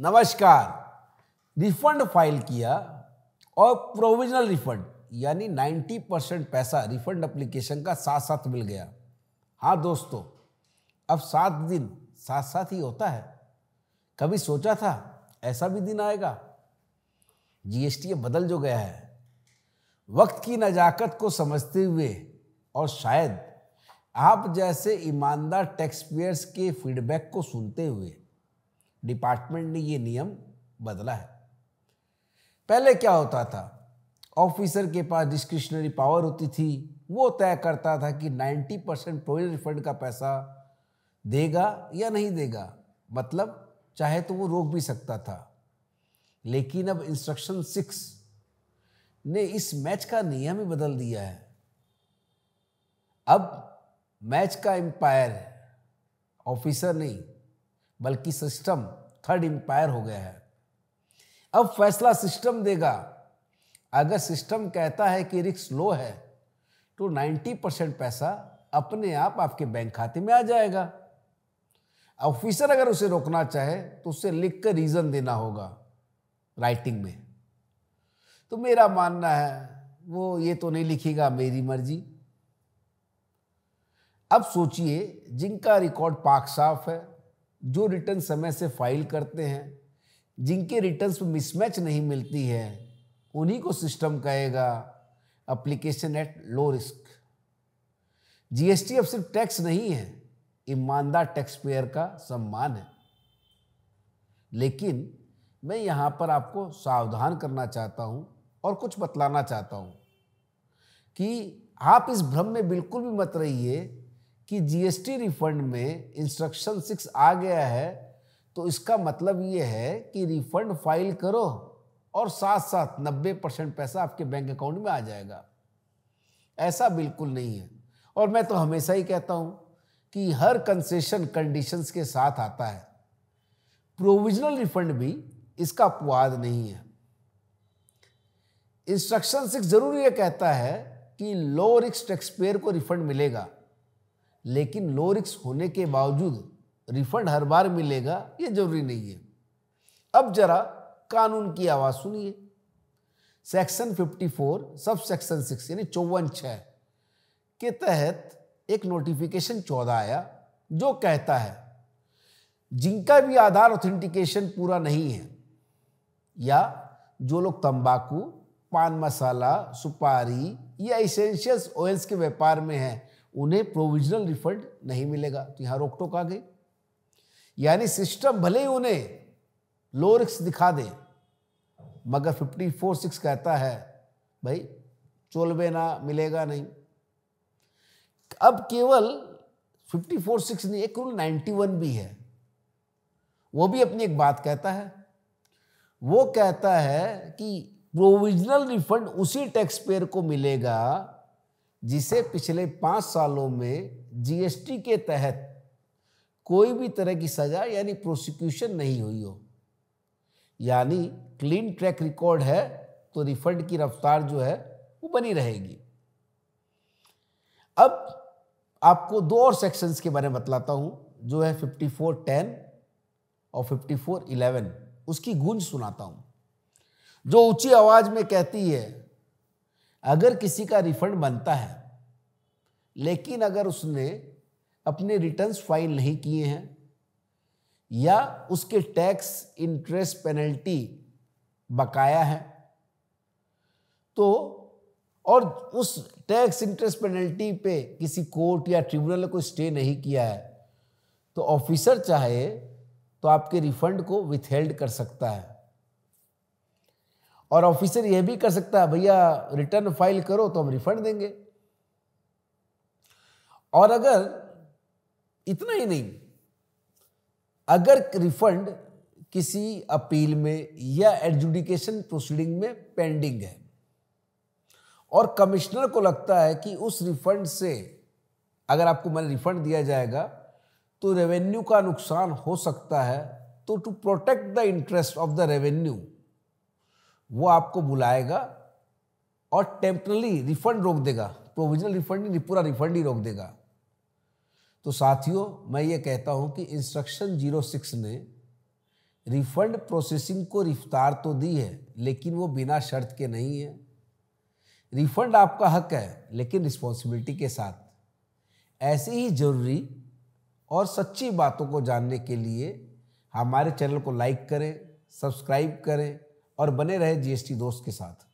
नमस्कार। Refund file किया और प्रोविजनल रिफंड यानी 90% पैसा रिफंड एप्लीकेशन का साथ साथ मिल गया। हाँ दोस्तों, अब 7 दिन साथ साथ ही होता है। कभी सोचा था ऐसा भी दिन आएगा? जीएसटी बदल जो गया है, वक्त की नजाकत को समझते हुए और शायद आप जैसे ईमानदार टैक्स पेयर्स के फीडबैक को सुनते हुए डिपार्टमेंट ने ये नियम बदला है। पहले क्या होता था, ऑफिसर के पास डिस्क्रिशनरी पावर होती थी, वो तय करता था कि 90% प्रोविजनल रिफंड का पैसा देगा या नहीं देगा, मतलब चाहे तो वो रोक भी सकता था। लेकिन अब इंस्ट्रक्शन 6 ने इस मैच का नियम ही बदल दिया है। अब मैच का एम्पायर ऑफिसर नहीं बल्कि सिस्टम थर्ड एम्पायर हो गया है। अब फैसला सिस्टम देगा। अगर सिस्टम कहता है कि रिस्क लो है तो 90% पैसा अपने आप आपके बैंक खाते में आ जाएगा। ऑफिसर अगर उसे रोकना चाहे तो उसे लिख कर रीजन देना होगा राइटिंग में। तो मेरा मानना है वो ये तो नहीं लिखेगा मेरी मर्जी। अब सोचिए, जिनका रिकॉर्ड पाक साफ है, जो रिटर्न समय से फाइल करते हैं, जिनके रिटर्न्स में मिसमैच नहीं मिलती है, उन्हीं को सिस्टम कहेगा application at low risk. GST अब सिर्फ टैक्स नहीं है, ईमानदार टैक्स पेयर का सम्मान है। लेकिन मैं यहाँ पर आपको सावधान करना चाहता हूँ और कुछ बतलाना चाहता हूँ कि आप इस भ्रम में बिल्कुल भी मत रहिए कि जीएसटी रिफंड में इंस्ट्रक्शन 6 आ गया है तो इसका मतलब ये है कि रिफंड फाइल करो और साथ साथ 90% पैसा आपके बैंक अकाउंट में आ जाएगा। ऐसा बिल्कुल नहीं है। और मैं तो हमेशा ही कहता हूँ कि हर कंसेशन कंडीशंस के साथ आता है। प्रोविजनल रिफंड भी इसका अपवाद नहीं है। इंस्ट्रक्शन 6 जरूर यह कहता है कि लो रिस्क टैक्स पेयर को रिफंड मिलेगा, लेकिन लो रिस्क होने के बावजूद रिफंड हर बार मिलेगा ये जरूरी नहीं है। अब जरा कानून की आवाज सुनिए। सेक्शन 54 सब सेक्शन 6 यानी 54(6) के तहत एक नोटिफिकेशन 14 आया जो कहता है जिनका भी आधार ऑथेंटिकेशन पूरा नहीं है या जो लोग तंबाकू, पान मसाला, सुपारी या इसेंशियल्स ऑयल्स के व्यापार में हैं, उन्हें प्रोविजनल रिफंड नहीं मिलेगा। तो यहाँ रोक टोक आ गई। यानी सिस्टम भले ही उन्हें लो रिस्क दिखा दे, मगर 54(6) कहता है भाई चोलबे ना, मिलेगा नहीं। अब केवल 54(6) नहीं, एक रूल 91 भी है। वो भी अपनी एक बात कहता है। वो कहता है कि प्रोविजनल रिफंड उसी टैक्स पेयर को मिलेगा जिसे पिछले 5 सालों में जीएसटी के तहत कोई भी तरह की सजा यानी प्रोसिक्यूशन नहीं हुई हो। यानी क्लीन ट्रैक रिकॉर्ड है तो रिफंड की रफ्तार जो है वो बनी रहेगी। अब आपको 2 और सेक्शंस के बारे में बतलाता हूं, जो है 54(10) और 54(11). उसकी गूंज सुनाता हूं, जो ऊंची आवाज में कहती है अगर किसी का रिफंड बनता है लेकिन अगर उसने अपने रिटर्न्स फाइल नहीं किए हैं या उसके टैक्स, इंटरेस्ट, पेनल्टी बकाया है तो, और उस टैक्स, इंटरेस्ट, पेनल्टी पे किसी कोर्ट या ट्रिब्यूनल ने कोई स्टे नहीं किया है, तो ऑफिसर चाहे तो आपके रिफंड को विथहेल्ड कर सकता है। और ऑफिसर यह भी कर सकता है भैया रिटर्न फाइल करो तो हम रिफंड देंगे। और अगर इतना ही नहीं, अगर रिफंड किसी अपील में या एडजुडिकेशन प्रोसीडिंग में पेंडिंग है और कमिश्नर को लगता है कि उस रिफंड से अगर आपको मैंने रिफंड दिया जाएगा तो रेवेन्यू का नुकसान हो सकता है, तो to protect the interest of the revenue वो आपको बुलाएगा और टेम्पररी रिफंड रोक देगा। प्रोविजनल रिफंड नहीं, पूरा रिफंड ही रोक देगा। तो साथियों, मैं ये कहता हूं कि इंस्ट्रक्शन 06 ने रिफंड प्रोसेसिंग को रफ्तार तो दी है, लेकिन वो बिना शर्त के नहीं है। रिफंड आपका हक है, लेकिन रिस्पॉन्सिबिलिटी के साथ। ऐसी ही जरूरी और सच्ची बातों को जानने के लिए हमारे चैनल को लाइक करें, सब्सक्राइब करें और बने रहे जीएसटी दोस्त के साथ।